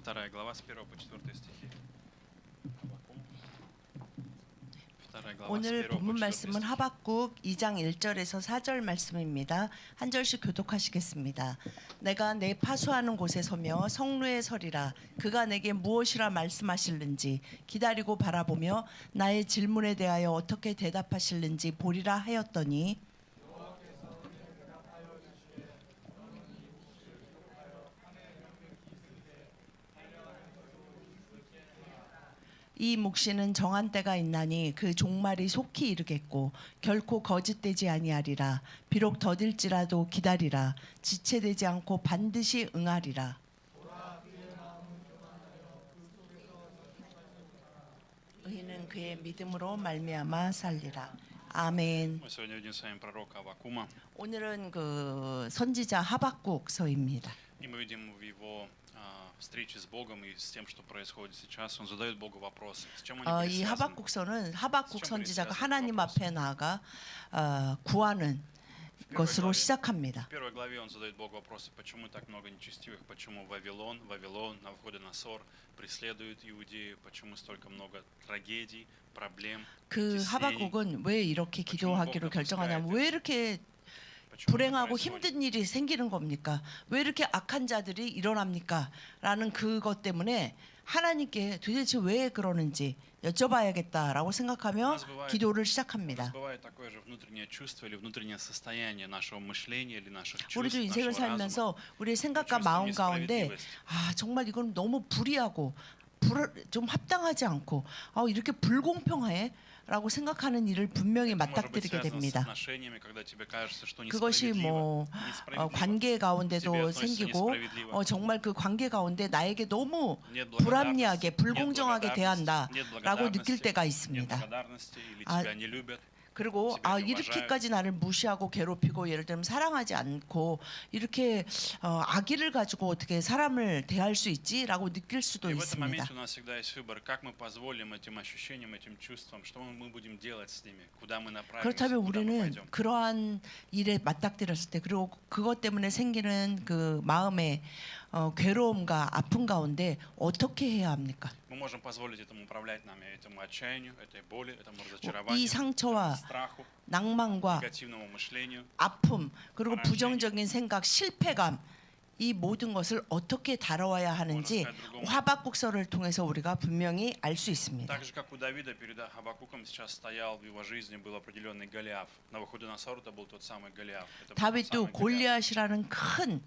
2 глава с 1 по 4 стихи. Хабакум. 2 глава с 오늘 1 по 본문 4 말씀은 стихи. 하박국 2장 1절에서 4절 말씀입니다. 한 절씩 교독하시겠습니다. 내가 내 파수하는 곳에 서며 성루에 서리라. 그가 내게 무엇이라 말씀하실는지 기다리고 바라보며 나의 질문에 대하여 어떻게 대답하실는지 보리라 하였더니 이 묵시는 정한 때가 있나니 그 종말이 속히 이르겠고 결코 거짓되지 아니하리라. 비록 더딜지라도 기다리라. 지체되지 않고 반드시 응하리라. 의인은 그의 믿음으로 말미암아 살리라. 아멘. Мы сегодня видим с вами пророка Аввакума, 오늘은 그 선지자 하박국서입니다. и мы видим в его встрече с Богом и с тем, что происходит сейчас. Он задает Богу вопросы. С чем они 이 были связаны? 하박국서는 하박국 시험 선지자가 그리스도의 하나님 프로포스. 앞에 나아가 구하는 것으로 시작합니다. В первой главе он задает Богу вопросы, почему так много нечестивых, почему Вавилон, на Навуходоносор преследует Иудею, почему столько много трагедий, проблем, 그 притеснений, 하박국은 왜 이렇게 기도하기로 결정하냐면 왜 이렇게 почему это 불행하고 происходит. 힘든 일이 생기는 겁니까? 왜 이렇게 악한 자들이 일어납니까? 라는 그것 때문에 하나님께 도대체 왜 그러는지 여쭤봐야겠다라고 생각하며 기도를 У 시작합니다. нас бывает такое же внутреннее чувство или внутреннее состояние нашего мышления или наших чувств, 우리도 인생을 нашего разума. 살면서 우리의 생각과 마음 가운데 정말 이건 너무 불의하고 좀 합당하지 않고 이렇게 불공평해? 라고 생각하는 일을 분명히 Это может быть 맞닥뜨리게 связано с 됩니다. отношениями, когда тебе кажется, что 그것이 뭐 несправедливо. 관계 가운데도 Тебе относятся 생기고 несправедливо. 정말 그 관계 가운데 나에게 너무 Нет 불합리하게 благодарности, 불공정하게 нет 대한다라고 느낄 благодарности, 때가 нет 있습니다. благодарности, или 아, тебя не любят. 그리고 тебя не 이렇게까지 나를 무시하고 괴롭히고 예를 들면 사랑하지 않고 이렇게 악의를 가지고 어떻게 사람을 대할 수 있지라고 느낄 수도 И в этом 있습니다. моменте у нас всегда есть выбор, как мы позволим этим ощущениям, этим чувствам, что мы будем делать с ними, куда мы направимся, 그렇다면 куда мы 우리는 пойдем. 그러한 일에 맞닥뜨렸을 때 그리고 그것 때문에 생기는 그 마음의 괴로움과 아픔 가운데 어떻게 해야 합니까? Мы можем позволить этому управлять нами, этому отчаянию, этой боли, этому 이 разочарованию, 상처와 этому страху, 낭만과 негативному мышлению. 아픔 그리고 부정적인 생각, 실패감 이 모든 것을 어떻게 다뤄야 하는지 하박국서를 통해서 우리가 분명히 알 수 있습니다. Так же, как у Давида перед Хабакуком сейчас стоял в его жизни был определенный Голиаф. Навуходоносор это был тот самый Голиаф. Это был тот 다윗도 самый Голиаф. 골리앗이라는 큰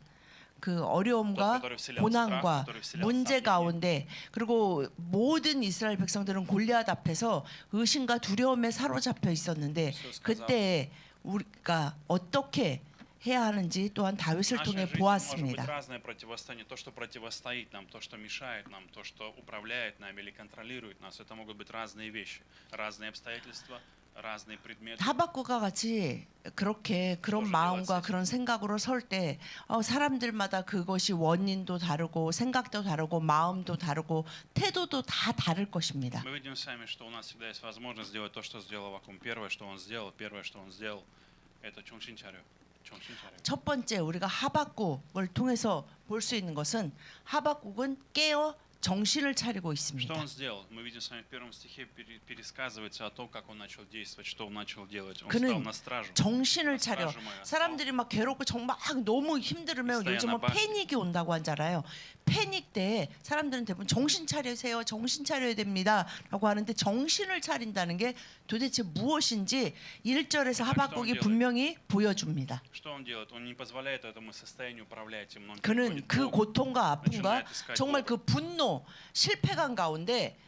그 어려움과 고난과 문제 가운데 그리고 모든 이스라엘 백성들은 골리앗 앞에서 의심과 두려움에 사로잡혀 있었는데 그때 우리가 어떻게 해야 하는지 또한 다윗을 В 통해 нашей жизни может быть 보았습니다. разное противостояние. То, что противостоит нам, то, что мешает нам, то, что управляет нами или контролирует нас. Это могут быть разные вещи, разные обстоятельства, разные предметы. 하박국과 같이 그렇게 그런 마음과 그런 생각으로 설 때 사람들마다 그것이 원인도 다르고 생각도 다르고 마음도 다르고 태도도 다 다를 것입니다. Мы видим с вами, что у нас всегда есть возможность сделать то, что сделал Аввакум. Первое, что он сделал, это Чоншинчарю. 첫 번째 우리가 하박국을 통해서 볼 수 있는 것은 하박국은 깨어 정신을 차리고 Что 있습니다. он сделал? Мы видим с вами в первом стихе пересказывается о том, как он начал действовать, что он начал делать. Он стал 그는 на стражу. 정신을 차려 스타즈마야. 사람들이 막 괴롭고 정말 너무 힘들으면 요즘은 스타야나 패닉이 온다고 하잖아요. 패닉 때 사람들은 대부분 정신 차리세요. 정신 차려야 됩니다. 라고 하는데 정신을 차린다는 게 도대체 무엇인지 1절에서 하박국이 분명히 보여줍니다. Что он делает? Он не позволяет этому состоянию управлять им. Он 그는 переходит к 그 Богу. 고통과 아픔과 정말 그 분노, 실패감 가운데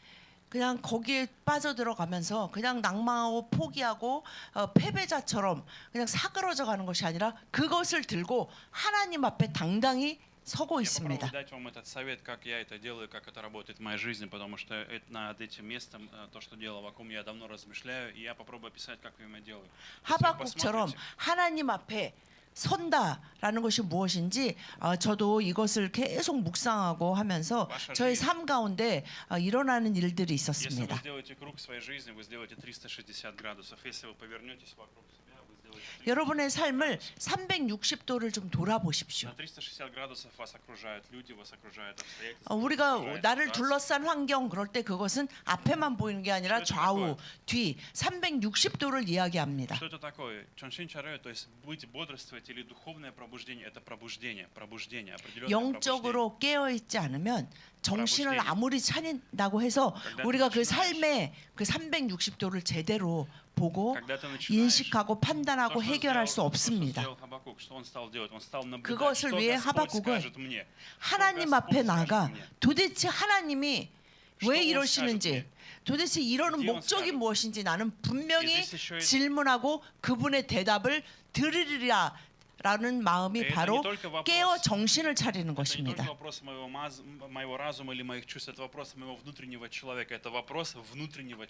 그냥 거기에 빠져들어가면서 그냥 낭망하고 포기하고 패배자처럼 그냥 사그러져 가는 것이 아니라 그것을 들고 하나님 앞에 당당히 서고 Я попробую 있습니다. дать вам этот совет, как я это делаю, как это работает в моей жизни, потому что над этим местом, то, что делал Аввакум, я давно размышляю, и я попробую описать, как я это делаю. 하박국처럼 하나님 앞에 선다라는 것이 무엇인지 저도 이것을 계속 묵상하고 하면서 저의 삶 가운데 일어나는 일들이 Если вы 있었습니다. сделаете круг в своей жизни, вы сделаете 360 градусов. Если вы повернетесь вокруг себя, вы сделаете 여러분의 삶을 360도를 좀 돌아보십시오. На 360 градусов вас окружают люди, вас окружают обстоятельства. 우리가 окружает 나를 ситуация. 둘러싼 환경 그럴 때 그것은 앞에만 보이는 게 아니라 좌우, 뒤 360도를 이야기합니다. Что это такое? Чоншин чарэ, то есть быть бодрствовать или духовное пробуждение, это пробуждение, определенное пробуждение. 영적으로 깨어 있지 않으면 정신을 아무리 차린다고 해서 우리가 그 삶의 그 360도를 제대로 보고 Когда ты начинаешь, 인식하고 то, 판단하고 что 해결할 수 сделал 없습니다. Хабакук, что он стал делать? Он стал наблюдать, 그것을 что 위해 Господь 하박국은 скажет мне. 하나님 앞에 나가 도대체 하나님이 왜 이러시는지, 도대체 이러는 목적이 무엇인지 나는 분명히 질문하고 그분의 대답을 들으리라 라는 마음이 바로 깨어 정신을 차리는 Это не 것입니다. только вопрос моего разума или моих чувств, это вопрос моего внутреннего человека. Это вопрос внутреннего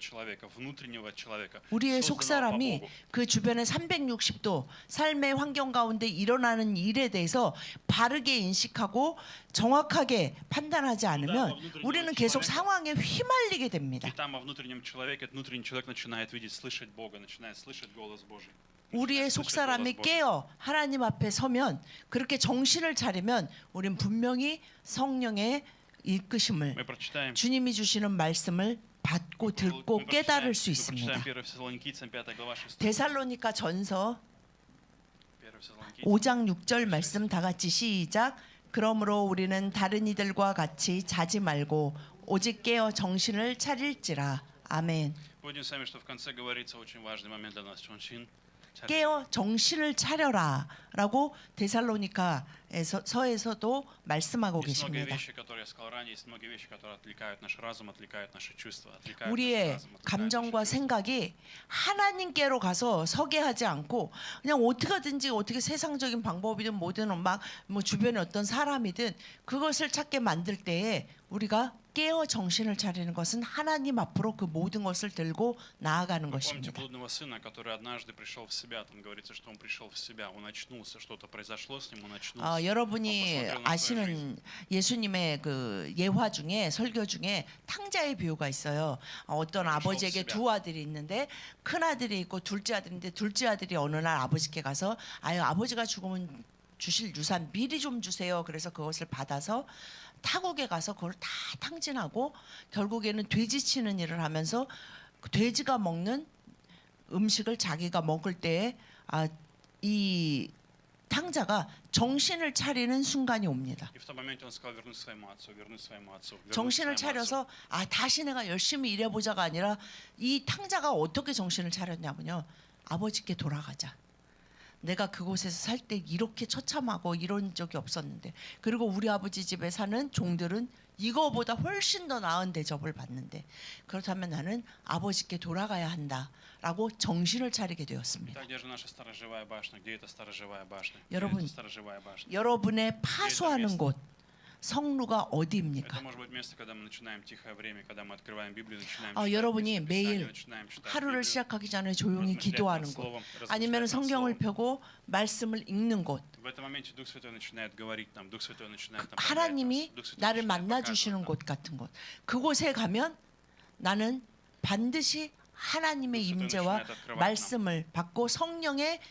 человека. 우리의 созданного по 속사람이 Богу. 그 주변의 360도 삶의 환경 가운데 일어나는 일에 대해서 바르게 인식하고 정확하게 판단하지 않으면 우리는 계속 상황에 휘말리게 됩니다. И там во внутреннем человеке этот внутренний человек начинает видеть, слышать Бога, начинает слышать голос Божий. 우리의 속사람이 깨어 하나님 앞에 서면, 그렇게 정신을 차리면 우린 분명히 성령의 이끄심을, Мы прочитаем 주님이 주시는 말씀을 받고 듣고 깨달을 수 있습니다. 1 Фессалоникийцам 5 глава 6 데살로니가 전서 1 Фессалоникийцам 5장 6절 말씀 다 같이 시작. 그러므로 우리는 다른 이들과 같이 자지 말고 오직 깨어 정신을 차릴지라. 아멘. Будем с вами, что в конце говорится очень важный момент для нас. Чоншин. 깨어 정신을 차려라라고 데살로니가서에서도 말씀하고 Есть многие 계십니다. вещи, которые я сказал ранее, есть многие вещи, которые отвлекают наш разум, отвлекают наши чувства, отвлекают наш 우리의 разум, отвлекают 감정과 наши чувства. 생각이 하나님께로 가서 서게 하지 않고 그냥 어떻게든지 어떻게 세상적인 방법이든 뭐든 막 뭐 주변에 어떤 사람이든 그것을 찾게 만들 때에 우리가 깨어 정신을 차리는 것은 하나님 앞으로 그 모든 것을 들고 나아가는 Помните 것입니다. блудного сына, который однажды пришел в себя, там говорится, что он пришел в себя, он очнулся, что-то произошло с ним, он очнулся. 여러분이 아시는 예수님의 그 예화 중에 설교 중에 탕자의 비유가 있어요. 어떤 아버지에게 두 아들이 있는데 큰 아들이 있고 둘째 아들인데 둘째 아들이 어느 날 아버지께 가서 아버지가 죽으면 주실 유산 미리 좀 주세요. 그래서 그것을 받아서 타국에 가서 그걸 다 탕진하고 결국에는 돼지 치는 일을 하면서 그 돼지가 먹는 음식을 자기가 먹을 때에 이 탕자가 정신을 차리는 순간이 옵니다. И в тот момент он сказал, вернусь своему отцу, вернусь своему отцу. вернусь 정신을 своему отцу. 차려서 다시 내가 열심히 일해보자가 아니라 이 탕자가 어떻게 정신을 차렸냐면요. 아버지께 돌아가자. 내가 그곳에서 살 때 이렇게 처참하고 이런 적이 없었는데, 그리고 우리 아버지 집에 사는 종들은 이거보다 훨씬 더 나은 대접을 받는데, 그렇다면 나는 아버지께 돌아가야 한다라고 정신을 차리게 되었습니다. Так, где же наша сторожевая башня? Где эта сторожевая башня? 여러분, Где эта сторожевая башня? 여러분의 파수하는 곳, 성루가 어디입니까? Это может быть место, когда мы начинаем тихое время, когда мы открываем Библию, начинаем 여러분이 читать Писание, 매일 начинаем читать 하루를 Библию, 시작하기 전에 조용히 размышлять 기도하는 над 곳, Словом, 아니면 размышлять над 성경을 Словом. 펴고 말씀을 읽는 곳, В этом моменте Дух Святой начинает говорить нам, Дух Святой начинает направлять 하나님이 нас, Дух Святой 나를 начинает 만나 показывать 주시는 нам. 곳 같은 곳, 그곳에 가면 나는 반드시 하나님의 임재와 말씀을 받고 성령의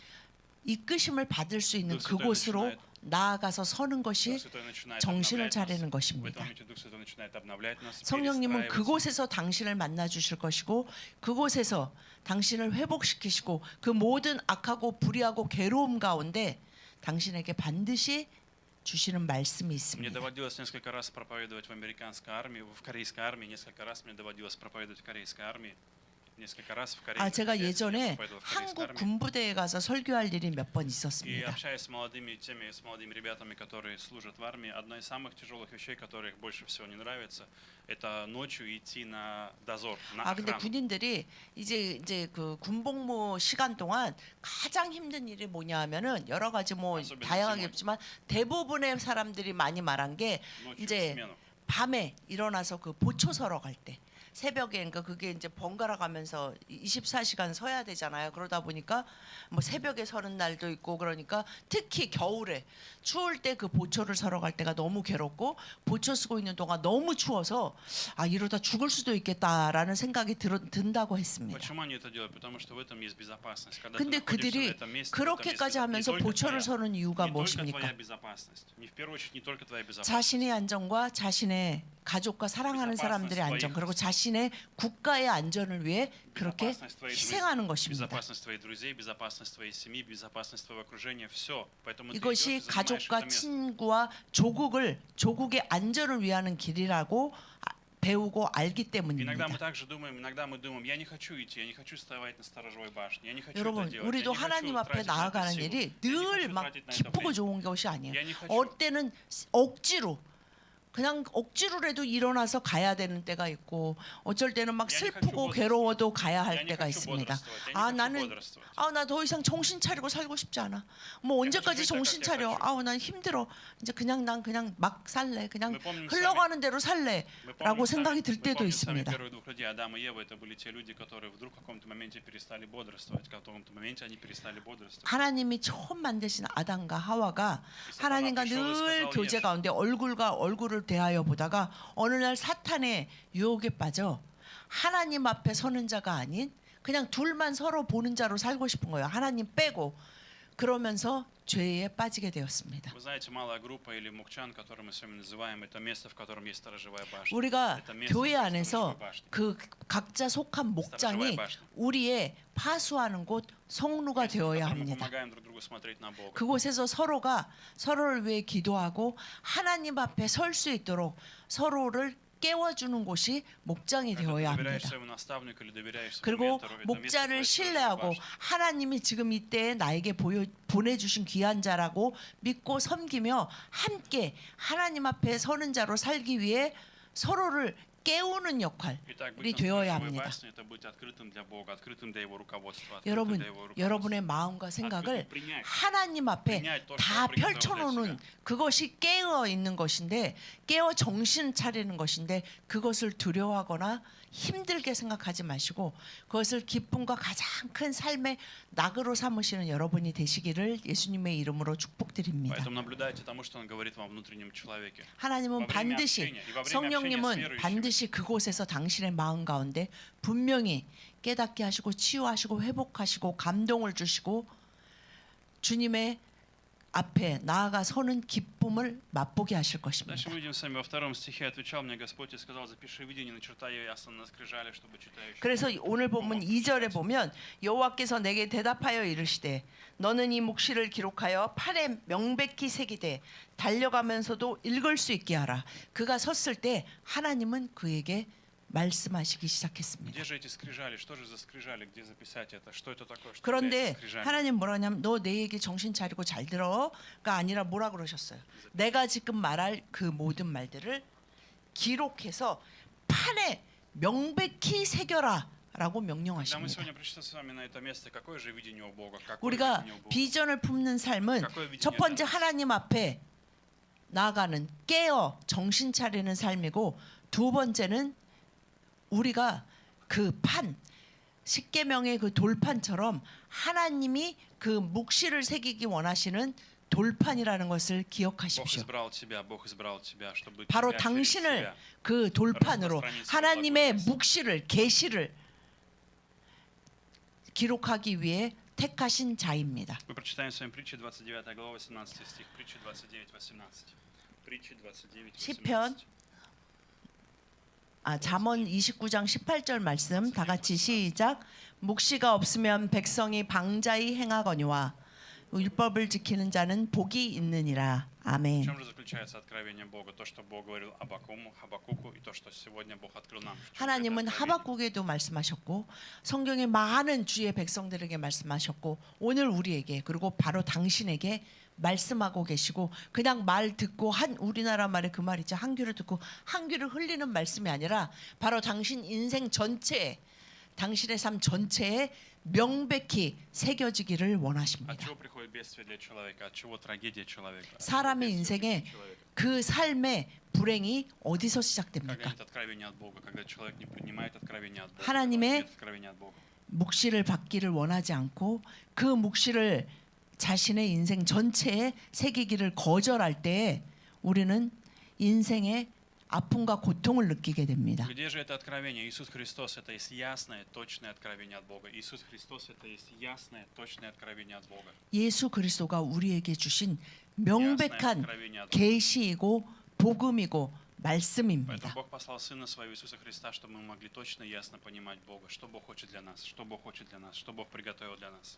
이끄심을 받을 수 있는 그곳으로 나아가서 서는 것이 Дух Святой начинает 정신을 обновлять нас. 차리는 В этом 것입니다. моменте Дух Святой начинает обновлять нас, 성령님은 перестраивать. 그곳에서 당신을 만나 주실 것이고 그곳에서 당신을 회복시키시고 그 모든 악하고 불의하고 괴로움 가운데 당신에게 반드시 주시는 말씀이 Мне 있습니다. доводилось несколько раз проповедовать в американской армии, в корейской армии, несколько раз мне доводилось проповедовать в корейской армии. Несколько раз в Корее. 제가 я 예전에 проповедовал в корейской 한국 армии. 군부대에 가서 설교할 일이 몇 번 И 있었습니다. общаясь с молодыми ребятами, которые служат в армии, одна из самых тяжелых вещей, которые их больше всего не нравится, это ночью идти на дозор, на 근데 охрану. 군인들이 이제 그 군복무 시간 동안 가장 힘든 일이 뭐냐 하면은 여러 가지 뭐 особенно 다양하게 зимой. 있지만 대부분의 사람들이 많이 말한 게 Ночью в 이제 смену. 밤에 일어나서 그 보초 서러 갈 때 새벽에 그러니까 그게 이제 번갈아 가면서 24시간 서야 되잖아요. 그러다 보니까 뭐 새벽에 서는 날도 있고 그러니까 특히 겨울에 추울 때 그 보초를 서러 갈 때가 너무 괴롭고 보초 쓰고 있는 동안 너무 추워서 아 이러다 죽을 수도 있겠다라는 생각이 든다고 했습니다. Почему они это делают? Потому что в этом есть безопасность. Когда ты 근데 находишься в 그들이 этом месте, в этом есть 그렇게까지 не 하면서 только 보초를 твоя- 서는 이유가 не только твоя 무엇입니까? безопасность. Не в первую очередь не только твоя безопасность. 자신의 안전과 자신의 가족과 사랑하는 사람들의 안전 그리고 자신의 국가의 안전을 위해 그렇게 Безопасность твоих 희생하는 друзей, 것입니다. безопасность твоих друзей, безопасность твоей семьи, безопасность твоего окружения, все. Поэтому ты идешь и 이것이 занимаешь это 가족과 место. 친구와 조국의 안전을 위하는 길이라고 배우고 알기 Иногда 때문입니다. мы также думаем, иногда мы думаем, я не хочу идти, я не хочу вставать на сторожевой башне, я не хочу это 여러분, делать, 우리도 я не 하나님 хочу 앞에 тратить на это 나아가는 силу, 일이 я не 늘 хочу 막 тратить на это 기쁘고 время. 좋은 것이 아니에요. Я не хочу. 어떨 때는 억지로 그냥 억지로라도 일어나서 가야 되는 때가 있고 어쩔 때는 막 Я не хочу 슬프고 бодрствовать. 괴로워도 가야 Я 할 не 때가 хочу 있습니다. бодрствовать, я не 아 хочу 나는 бодрствовать. 나 더 이상 정신 차리고 살고 싶지 않아. 뭐 언제까지 хочу 정신 жить так, 차려? как я хочу. 난 힘들어. 이제 난 그냥 막 살래. 그냥 Мы помним 흘러가는 대로 살래. Мы 라고 помним 생각이 сами- 들 мы 때도 помним сами 있습니다. первых двух людей, Адама и Евы, это были те люди, которые вдруг в каком-то моменте перестали бодрствовать, в каком-то моменте они перестали бодрствовать. 하나님이 처음 만드신 아담과 하와가 하나님과 늘 교제 가운데 얼굴과 얼굴을 대하여 보다가 어느 날 사탄의 유혹에 빠져 하나님 앞에 서는 자가 아닌 그냥 둘만 서로 보는 자로 살고 싶은 거예요. 하나님 빼고. 그러면서 죄에 빠지게 되었습니다. Вы знаете, малая группа или мукчан, который мы с вами называем, это место, в котором есть сторожевая башня. 우리가 Это место, 교회 где есть 안에서 сторожевая башня. 그 각자 속한 목장이 우리의 파수하는 곳 성루가 Место, в 되어야 котором мы 합니다. помогаем друг другу смотреть на Бога. 그곳에서 서로가 서로를 위해 기도하고 하나님 앞에 설 수 있도록 서로를 깨워주는 곳이 목장이 Когда ты 되어야 доверяешь 합니다. своему наставнику или доверяешь своему 그리고 ментору, это место 목자를 твоей 신뢰하고 сторожевой башни. 하나님이 지금 이때에 나에게 보내주신 귀한 자라고 믿고 섬기며 함께 하나님 앞에 서는 자로 살기 위해 서로를 깨우는 역할이 Итак, быть на 되어야 сторожевой 합니다. башне – это быть открытым для Бога, открытым для Его руководства, открытым 여러분, для Его руководства. 여러분의 마음과 생각을 открытым принять. 하나님 앞에 принять то, что 다 Он приготовил для 펼쳐놓는 тебя. 그것이 깨어 있는 것인데 깨어 정신 차리는 것인데 그것을 두려워하거나 힘들게 생각하지 마시고 그것을 기쁨과 가장 큰 삶의 낙으로 삼으시는 여러분이 되시기를 예수님의 이름으로 축복드립니다. Поэтому наблюдайте тому, что Он говорит вам внутреннем человеке. 하나님은 во время 반드시 общения, и во время общения с 성령님은 верующими. 반드시 그곳에서 당신의 마음 가운데 분명히 깨닫게 하시고 치유하시고 회복하시고 감동을 주시고 주님의 앞에 나아가 서는 기쁨을 맛보게 하실 것입니다. Дальше мы видим с вами во втором стихе, отвечал мне Господь и сказал, запиши видение, начертай ясно на скрижале, чтобы читающий. 그래서 오늘 본문 2절에 보면 여호와께서 내게 대답하여 이르시되 너는 이 묵시를 기록하여 팔에 명백히 새기되 달려가면서도 읽을 수 있게 하라. 그가 섰을 때 하나님은 그에게 말씀하시기 시작했습니다. Где же эти скрижали? Что же за скрижали? Где записать это? Что это такое? Что 그런데 является скрижалями? 하나님 뭐라냐면 너 내 얘기 정신 차리고 잘 들어가 아니라 뭐라 그러셨어요? 내가 지금 말할 그 모든 말들을 기록해서 판에 명백히 새겨라라고 Когда мы 명령하십니다. сегодня пришли с вами на это место, какое же видение у Бога? Какое 우리가 видение у Бога? 비전을 품는 삶은 첫 번째 하나님 앞에 나아가는 깨어 정신 차리는 삶이고 두 번째는 우리가 그 판 십계명의 그 돌판처럼 하나님이 그 묵시를 새기기 원하시는 돌판이라는 것을 Бог 기억하십시오. избрал тебя, Бог избрал тебя, чтобы 바로 тебя через 당신을 себя. 그 돌판으로 하나님의 묵시를 계시를 기록하기 위해 택하신 자입니다. Мы прочитаем с вами притчи 29 глава 18 стих. Притчи 29:18. Притчи 29:18. 시편 잠언 29장 18절 말씀 다 같이 시작. 묵시가 없으면 백성이 방자히 행하거니와 율법을 지키는 자는 복이 있느니라. В 아멘. чем же заключается откровение Бога? То, что Бог говорил Хабакуку, и то, что сегодня Бог открыл нам. В чем же это 하나님은 откровение? 하박국에도 말씀하셨고 성경의 많은 주의 백성들에게 말씀하셨고 오늘 우리에게 그리고 바로 당신에게 말씀하고 계시고 그냥 말 듣고 우리나라 말에 그 말이죠. 한 귀를 듣고 한 귀를 흘리는 말씀이 아니라 바로 당신 인생 전체에 당신의 삶 전체에 명백히 새겨지기를 От 원하십니다. чего приходит бедствие для человека? От чего трагедия человека? От чего 사람의 бедствие 인생에 для человека? 그 삶의 불행이 어디서 Когда 시작됩니까? нет откровения от Бога, когда человек не принимает откровения от Бога, 하나님의 когда нет откровения от Бога. 묵시를 받기를 원하지 않고 그 묵시를 자신의 인생 전체에 새기기를 거절할 때 우리는 인생의 아픔과 고통을 느끼게 됩니다. Где же это откровение? Иисус Христос — это есть ясное, точное откровение от Бога. Иисус Христос — это есть ясное, точное откровение от Бога. 예수 그리스도가 우리에게 주신 Ясное 명백한 откровение от Бога. 계시이고 복음이고 Поэтому 말씀입니다. Бог послал Сына Своего Иисуса Христа, чтобы мы могли точно и ясно понимать Бога, что Бог хочет для нас, что Бог хочет для нас, что Бог приготовил для нас.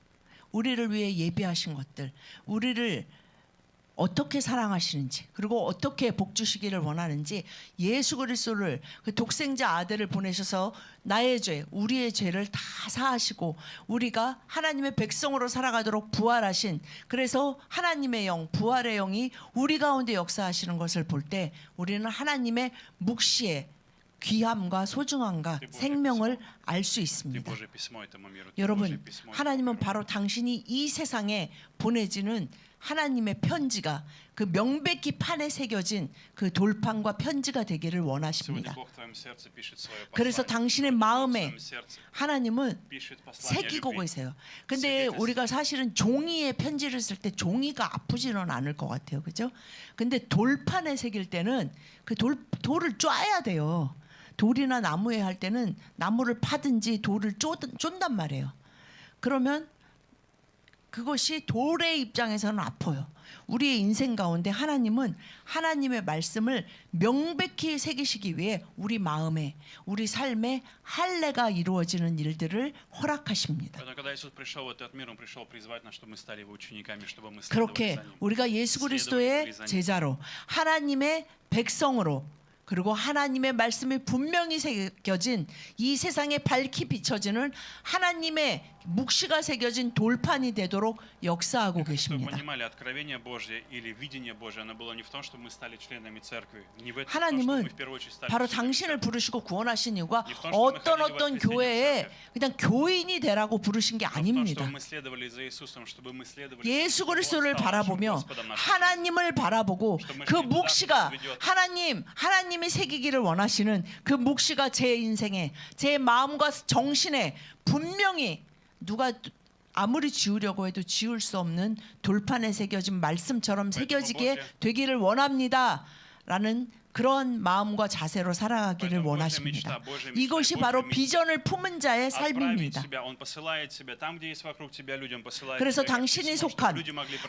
우리를 위해 예비하신 것들, 우리를 어떻게 사랑하시는지 그리고 어떻게 복 주시기를 원하는지 예수 그리스도를 그 독생자 아들을 보내셔서 나의 죄, 우리의 죄를 다 사하시고 우리가 하나님의 백성으로 살아가도록 부활하신 그래서 하나님의 영, 부활의 영이 우리 가운데 역사하시는 것을 볼 때 우리는 하나님의 묵시의 귀함과 소중함과 생명을 알 수 Ты 있습니다. Божье письмо этому миру. Ты Божье 여러분, письмо этому 하나님은 миру. 바로 당신이 이 세상에 보내지는 하나님의 편지가 그 명백히 판에 새겨진 그 돌판과 편지가 되기를 Сегодня 원하십니다. Бог в твоем сердце пишет свое 그래서 послание. 당신의 Сегодня Бог в 마음에 твоем сердце 하나님은 пишет послание 새기고 любви. 계세요. 근데 우리가 사실은 종이에 편지를 쓸 때 종이가 아프지는 않을 것 같아요. 그죠? 근데 돌판에 새길 때는 그 돌을 쪼아야 돼요. 돌이나 나무에 할 때는 나무를 파든지 돌을 쫀단 말이에요. 그러면 그것이 돌의 입장에서는 아파요. 우리의 인생 가운데 하나님은 하나님의 말씀을 명백히 새기시기 위해 우리 마음에 우리 삶에 할례가 이루어지는 일들을 허락하십니다. Поэтому, когда Иисус пришел в этот мир, Он пришел призвать нас, чтобы мы стали Его учениками, чтобы мы следовали 그렇게 за Ним. 우리가 예수 그리스도의 제자로 하나님의 백성으로 그리고 하나님의 말씀이 분명히 새겨진 이 세상에 밝히 비춰지는 하나님의 묵시가 새겨진 돌판이 되도록 역사하고 Чтобы 계십니다. понимали, откровение Божье или видение Божье, оно было не в том, чтобы мы стали членами церкви, не в этом, 하나님은 что мы в первую очередь стали 바로 членами 당신을 церкви. 부르시고 구원하신 이유가 Не в том, что мы 어떤 ходили в воскресенье в 교회에 церковь. 그냥 교인이 되라고 부르신 게 Но в том, 아닙니다. чтобы мы следовали за Иисусом, чтобы мы следовали 예수 за Иисусом, 그리스도를 Он стал нашим 바라보며 Господом, нашим 하나님을 바라보고 그 묵시가 하나님이 새기기를 원하시는 그 묵시가 제 인생에 제 마음과 정신에 분명히 누가 아무리 지우려고 해도 지울 수 없는 돌판에 새겨진 말씀처럼 새겨지게 되기를 원합니다라는 그런 마음과 자세로 살아가기를 원하십니다. 이것이 바로 비전을 품은 자의 삶입니다. 그래서 당신이 속한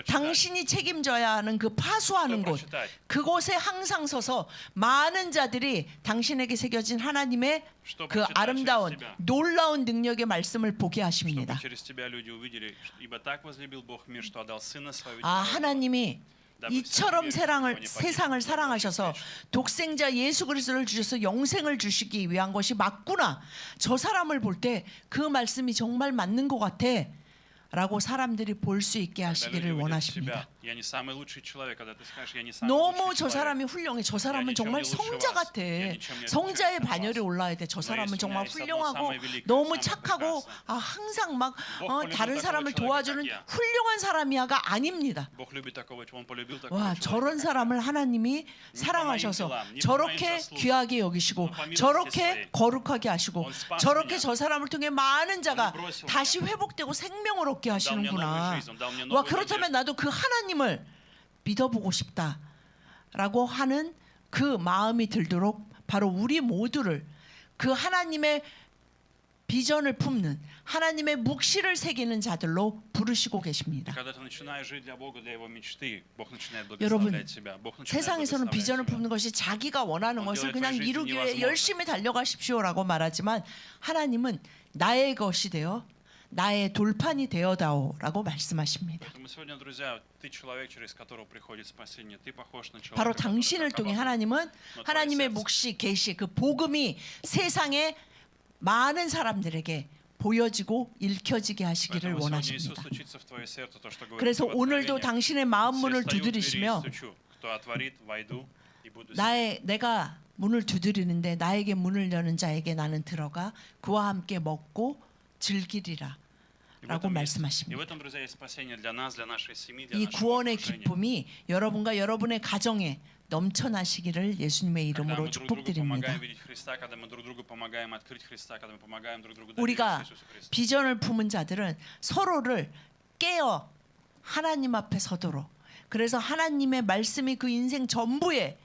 당신이 책임져야 하는 그 파수하는 곳 그곳에 항상 서서 많은 자들이 당신에게 새겨진 하나님의 그 아름다운 놀라운 능력의 말씀을 보게 하십니다. 아, 하나님이 이처럼 세상을 사랑하셔서 독생자 예수 그리스도를 주셔서 영생을 주시기 위한 것이 맞구나. 저 사람을 볼 때 그 말씀이 정말 맞는 것 같아 라고 사람들이 볼 수 있게 하시기를 원하십니다. 너무 저 사람이 훌륭해. 저 사람은 정말 성자 같아. 성자의 반열에 올라야 돼. 저 사람은 정말 훌륭하고 너무 착하고 항상 막 다른 사람을 도와주는 훌륭한 사람이야가 아닙니다. 와, 저런 사람을 하나님이 사랑하셔서 저렇게 귀하게 여기시고 저렇게 거룩하게 하시고 저렇게 저 사람을 통해 많은 자가 다시 회복되고 생명을 얻게 하시는구나. 와, 그렇다면 나도 그 하나님을 믿어보고 싶다라고 하는 그 마음이 들도록 바로 우리 모두를 그 하나님의 비전을 품는 하나님의 묵시를 새기는 자들로 부르시고 계십니다. 여러분, 세상에서는 비전을 품는 것이 자기가 원하는 것을 그냥 이루기 위해 열심히 달려가십시오라고 말하지만 하나님은 나의 것이 되어 나의 돌판이 되어다오라고 말씀하십니다. 바로 당신을 통해 하나님은 하나님의 묵시, 계시, 그 복음이 세상에 많은 사람들에게 보여지고 읽혀지게 하시기를 원하십니다. 그래서 오늘도 당신의 마음 문을 두드리시며 내가 문을 두드리는데 나에게 문을 여는 자에게 나는 들어가 그와 함께 먹고 즐기리라 И в 라고 этом, и в 말씀하십니다. этом, друзья, есть спасение для нас, для нашей семьи, для 이 нашего 구원의 окружения. 기쁨이 여러분과 여러분의 가정에 넘쳐나시기를 예수님의 Когда 이름으로 мы друг другу 축복드립니다. помогаем видеть Христа, когда мы друг другу помогаем открыть Христа, когда мы помогаем друг другу 우리가 довериться Иисусу Христу. 비전을 품은 자들은 서로를 깨어 하나님 앞에 서도록, 그래서 하나님의 말씀이 그 인생 전부에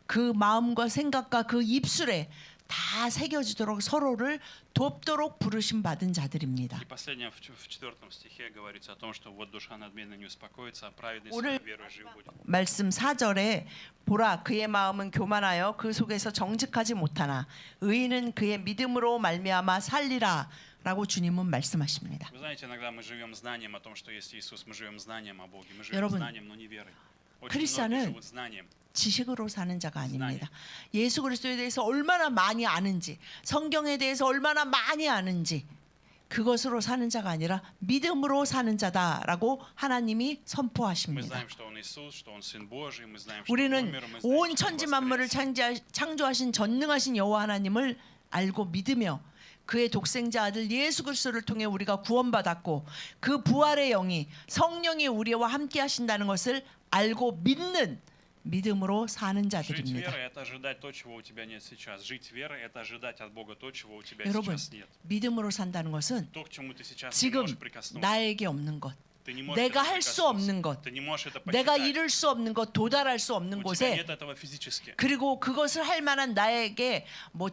그 마음과 생각과 그 입술에 다 새겨지도록 서로를 돕도록 부르심 받은 자들입니다. И последнее, в 4 стихе говорится о том, что вот душа надменна не успокоится, а праведный 오늘 своей верой жив будет. 말씀 4절에 보라 그의 마음은 교만하여 그 속에서 정직하지 못하나 의인은 그의 믿음으로 말미암아 살리라 라고 주님은 말씀하십니다. Вы знаете, иногда мы живем знанием о том, что есть Иисус, мы живем знанием о Боге, мы живем 여러분, знанием, но не верой. Очень 크리스찬은 многие живут знанием. 지식으로 사는 자가 아닙니다. 예수 그리스도에 대해서 얼마나 많이 아는지, 성경에 대해서 얼마나 많이 아는지 그것으로 사는 자가 아니라 믿음으로 사는 자다라고 하나님이 Мы 선포하십니다. знаем, что Он Иисус, что Он Сын Божий, мы знаем, что Он 우리는 умер, мы знаем, 온 что Он 천지 만물을 воскрес. 창조하신 전능하신 여호와 하나님을 알고 믿으며 그의 독생자 아들 예수 그리스도를 통해 우리가 구원받았고 그 부활의 영이 성령이 우리와 함께 하신다는 것을 알고 믿는 믿음으로 사는 Жить 자들입니다. верой – это ожидать то, чего у тебя нет сейчас. Жить верой – это ожидать от Бога то, чего у тебя 여러분, сейчас нет. 믿음으로 산다는 것은 То, к чему ты сейчас не 지금 можешь прикоснуться. 나에게 없는 것, Ты не можешь 내가 это 할 수 прикоснуться. 없는 것, Ты не можешь это 내가 почитать. 이룰 수 없는 것, 도달할 수 없는 У тебя 곳에 нет этого физически. 그리고 그것을 할 만한 나에게 뭐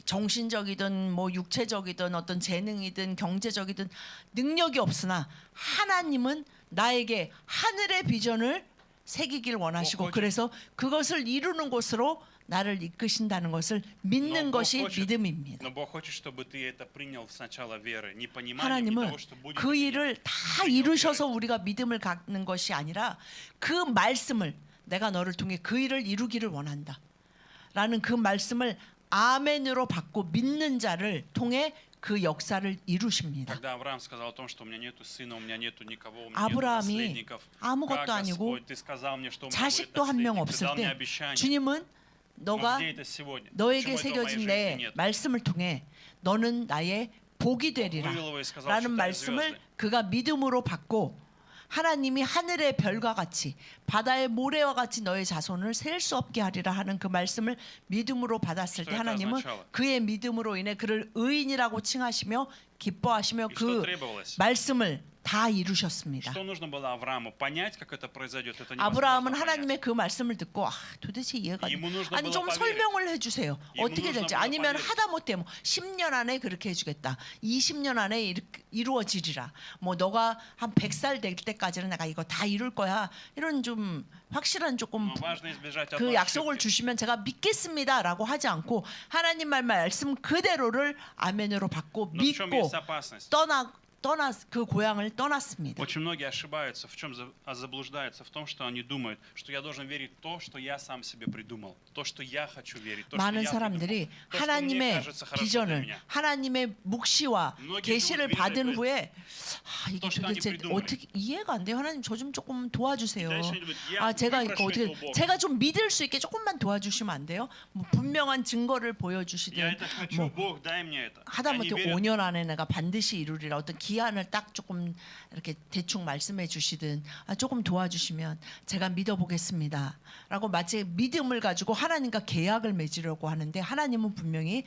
정신적이든 뭐 육체적이든 어떤 재능이든 경제적이든 능력이 없으나 하나님은 나에게 하늘의 비전을 새기길 원하시고 그래서 그것을 이루는 곳으로 나를 이끄신다는 것을 믿는 것이 믿음입니다. Но Бог хочет, чтобы ты это принял сначала верой, не пониманием, не 하나님은 того, что будет. 그 일을 다 이루셔서 우리가 믿음을 갖는 것이 아니라 그 말씀을 내가 너를 통해 그 일을 이루기를 원한다 라는 그 말씀을 아멘으로 받고 믿는 자를 통해 그 역사를 이루십니다. Когда Авраам сказал о том, что у меня нету сына, у меня нету никого, у меня нету 아브라함이 наследников, 아무것도 как, 아니고 Господь, ты сказал мне, что у меня будет 자식도 한 명 наследник, ты 없을 дал мне 때 обещание. 주님은 Но 너가 где это сегодня? 너에게 Почему этого в моей 새겨진 жизни 내 нет? 말씀을 통해 너는 나의 복이 되리라 Вывел его и сказал, 라는 считай 말씀을 звезды. 그가 믿음으로 받고 하나님이 하늘의 별과 같이 바다의 모래와 같이 너의 자손을 셀 수 없게 하리라 하는 그 말씀을 믿음으로 받았을 때 Что это 하나님은 означало? 그의 믿음으로 인해 그를 의인이라고 칭하시며 기뻐하시며 И что 그 требовалось? 말씀을 다 이루셨습니다. Что нужно было Аврааму? Понять, как это произойдет? Это 아브라함은 невозможно понять. 하나님의 그 말씀을 듣고 도대체 이해가 안 돼. Ему нужно 아니 было 좀 поверить. 설명을 해주세요. Ему 어떻게 нужно 될지 было 아니면 поверить. 하다못해 뭐 10년 안에 그렇게 해주겠다. 20년 안에 이루어지리라. 뭐 너가 한 100살 될 때까지는 내가 이거 다 이룰 거야. 이런 좀 확실한 조금 Но важно избежать 그 одной 약속을 ошибки. 주시면 제가 믿겠습니다라고 하지 않고 하나님 말씀 그대로를 아멘으로 받고 Но в чем 믿고 есть опасность? 떠나 그 고향을 떠났습니다. Очень многие ошибаются, в чем заблуждаются, в том, что они думают, что я должен верить в то, что я сам себе придумал, то, что я хочу верить, то, что 많은 я 사람들이 придумал, то, что мне 하나님의 кажется хорошо для 비전을 меня. 하나님의 묵시와 многие 계시를 живут 받은 верой, 후에 이게 또 시간이 도대체 придумали. 어떻게 이해가 안 돼요. 하나님 저 좀 조금 도와주세요. И дальше они говорят, я 제가 이거 выпрошую 어떻게 этого Бога. 제가 좀 믿을 수 있게 조금만 도와주시면 안 돼요? 뭐 분명한 증거를 Я 보여주시든 это хочу, 뭐 Бог, дай мне это. Они 하다못해 верят. 5년 안에 내가 반드시 이루리라 어떤 기한을 딱 조금 이렇게 대충 말씀해 주시든 조금 도와주시면 제가 믿어보겠습니다 라고 마치 믿음을 가지고 하나님과 계약을 맺으려고 하는데 하나님은 분명히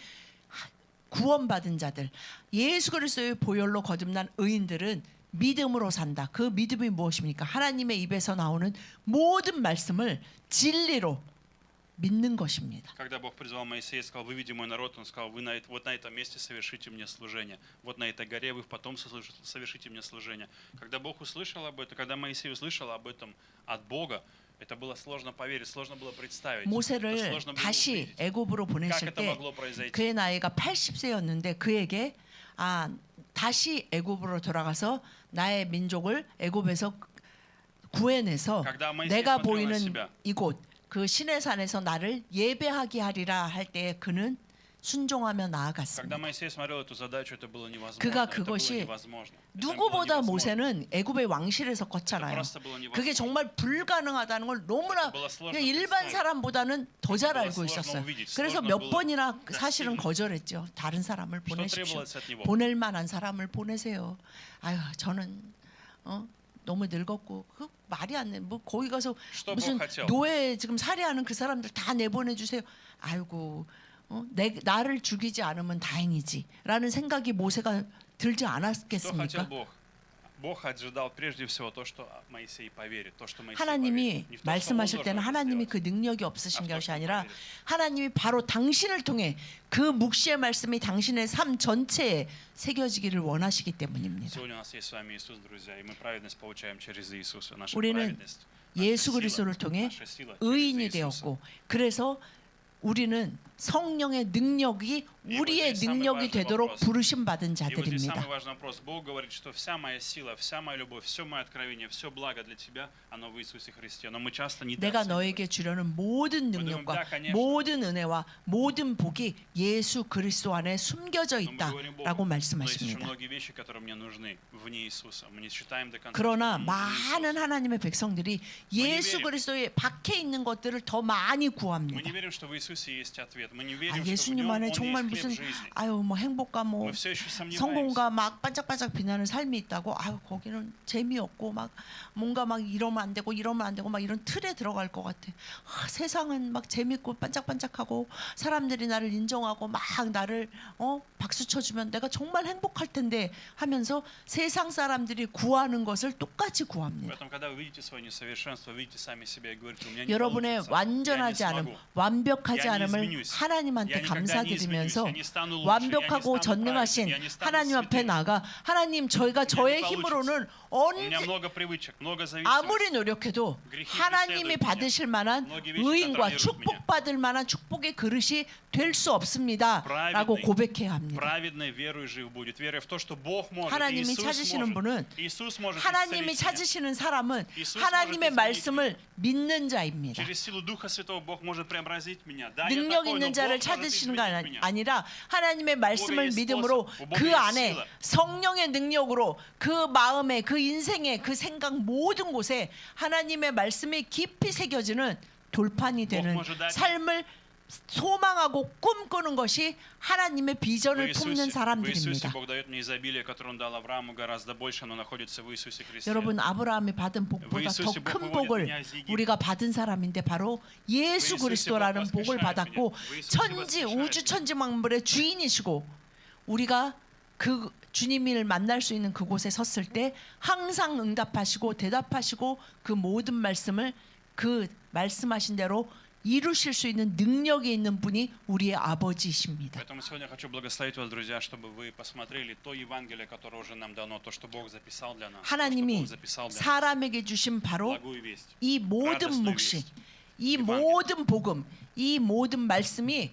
구원받은 자들 예수 그리스도의 보혈로 거듭난 의인들은 믿음으로 산다. 그 믿음이 무엇입니까? 하나님의 입에서 나오는 모든 말씀을 진리로 믿는 것입니다. Когда Бог призвал Моисея и сказал, выведи мой народ, Он сказал, вы вот на этом месте совершите мне служение. Вот на этой горе вы потом совершите мне служение. Когда Бог услышал об этом, когда Моисей услышал об этом от Бога, это было сложно поверить, сложно было представить. Это 모세를 сложно было 다시 увидеть. 애굽으로 Как 보내실 это 때 могло произойти? 그의 나이가 80세였는데 그에게 다시 애굽으로 돌아가서 나의 민족을 애굽에서 구해내서 Когда Моисей 내가 смотрел на 보이는 себя, 이곳 그 시내산에서 나를 예배하게 하리라 할 때 그는 순종하며 Когда 나아갔습니다. Моисей смотрел эту задачу, это было невозможно. 그가 Это было 그것이 невозможно. Это было 누구보다 невозможно. 모세는 애굽의 왕실에서 Это 컸잖아요. просто было невозможно. 그게 정말 불가능하다는 걸 너무나 было sложно 그냥 일반 представить. 사람보다는 더 잘 было 알고 sложно 있었어요. увидеть, 그래서 sложно 몇 было 번이나 사실은 достигнуть. 거절했죠. 다른 사람을 Что 보내십시오. требовалось от него? 보낼 만한 사람을 보내세요. 아유, 저는 너무 늙었고 그 말이 안 돼. 뭐 거기 가서 Что 무슨 Бог хотел? 노예 지금 살해하는 그 사람들 다 내보내 주세요. 아이고, 나를 죽이지 않으면 다행이지라는 생각이 모세가 들지 Что хотел 않았겠습니까? Бог? Бог ожидал прежде всего то, что Моисей поверит, то, что Моисей 하나님이 поверит. Не в том, что он 말씀하실 должен 때는 это 하나님이 сделать. 그 능력이 없으신 아, 것이 또 아니라 또 하나님이 바로 당신을 통해 그 묵시의 말씀이 당신의 삶 전체에 새겨지기를 원하시기 때문입니다. Сегодня у нас есть с вами Иисус, друзья, и мы праведность получаем через Иисуса. Наша 우리는 праведность, 예수 наша 그리스도를 сила, 통해 наша сила через 의인이 Иисуса. 되었고 그래서 우리는 성령의 능력이 우리의 능력이 되도록 부르심 받은 И вот здесь 자들입니다. самый важный вопрос. Бог говорит, что вся моя сила, вся моя любовь, все мое откровение, все благо для тебя, оно в Иисусе Христе. Но мы часто 내가 недооцениваем. 너에게 주려는 모든 능력과 모든 은혜와 모든 복이 예수 그리스도 안에 숨겨져 Но мы говорим Богу, 있다라고 но есть еще 말씀하십니다. многие вещи, которые мне нужны вне Иисуса. Мы не считаем до конца. 그러나 что 많은 하나님의 백성들이 예수 그리스도의 밖에 있는 것들을 더 많이 Мы 구합니다. не верим, что в Иисусе есть ответ. Мы не 아, верим, что в 예수님 нем 안에 Он 정말 есть 무슨 хлеб жизни. 아유 뭐 행복과 뭐 Мы все еще сомневаемся. 성공과 막 반짝반짝 빛나는 삶이 있다고 아유 거기는 재미없고 막 뭔가 막 이러면 안 되고 이러면 안 되고 막 이런 틀에 들어갈 것 같아. 세상은 막 재밌고 반짝반짝하고 사람들이 나를 인정하고 막 나를 박수 쳐주면 내가 정말 행복할 텐데 하면서 세상 사람들이 구하는 것을 똑같이 구합니다. Поэтому, когда вы видите свое несовершенство, видите сами себя и говорите, у меня не 여러분의 получится, 완전하지 я не 않음, смогу. 완벽하지 Я не 않음을 изменюсь. 하나님한테 Я никогда не изменюсь. 감사드리면서 Я не стану лучше. 완벽하고 Я не стану 전능하신 праведным. Я не стану 하나님 앞에 святым. 나가 하나님 저희가 не 저의 получится. 힘으로는 У меня 언제 много привычек, много зависимостей. 아무리 노력해도 그리히 하나님이 преследуют 받으실 만한 многие вещи 의인과 контролируют 축복받을 만한 축복의 그릇이 될 수 없습니다 라고 Праведный, 고백해야 합니다. праведный верой жив будет, веря в то, что Бог может, 하나님이 Иисус 찾으시는 может. 분은 Иисус может 하나님이 исцелить меня. 찾으시는 사람은 이수 하나님의 может 말씀을 믿는 자입니다. Через силу Духа Святого Бог может преобразить меня. Да, я 능력 такой, но 있는 Бог 자를 может 찾으시는 거 изменить меня. 아니라 하나님의 말씀을 있는 믿음으로 스포츠, 그 있는 안에 스킬러. 성령의 능력으로 그 마음에 그 인생에 그 생각 모든 곳에 하나님의 말씀이 깊이 새겨지는 돌판이 되는 삶을 소망하고 꿈꾸는 것이 하나님의 В 비전을 Иисусе, 품는 в Иисусе 사람들입니다. Бог дает мне изобилие, которое Он дал Аврааму, гораздо больше, оно находится в Иисусе Христе. 여러분 아브라함이 받은 복보다 더 큰 복을 우리가 받은 사람인데 바로 예수 그리스도라는 복을 받았고 천지 우주 천지 만물의 주인이시고 우리가 그 주님을 만날 수 있는 그곳에 섰을 때 항상 응답하시고 대답하시고 그 모든 말씀을 그 말씀하신 대로 이루실 수 있는 능력이 있는 분이 우리의 아버지이십니다. Поэтому сегодня я хочу благословить вас, друзья, чтобы вы посмотрели то Евангелие, которое уже нам дано, то, что Бог записал для нас, то, что 하나님이 Бог записал для нас. 사람에게 주신 바로 Благую весть. 이 모든 радостную 묵시, весть. 이 모든 복음, 이 모든 말씀이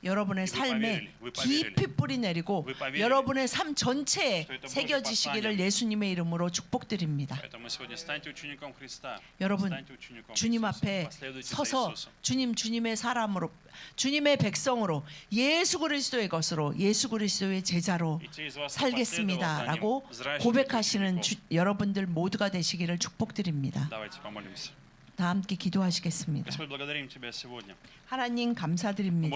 여러분의 삶에 깊이 뿌리 내리고 여러분의 삶 전체에 새겨지시기를 예수님의 이름으로 축복드립니다. Поэтому сегодня станьте учеником Христа. 여러분 станьте учеником 주님 Иисуса. 앞에 Последуйте за 서서 Иисусом. 주님의 사람으로 주님의 백성으로 예수 그리스도의 것으로 예수 그리스도의 제자로 И те из вас, кто последовал за 살겠습니다라고 Ним, взращивайте 고백하시는 учеников. 여러분들 모두가 되시기를 축복드립니다. Давайте помолимся. 다 함께 기도하시겠습니다. Господь, благодарим Тебя сегодня. 하나님 감사드립니다.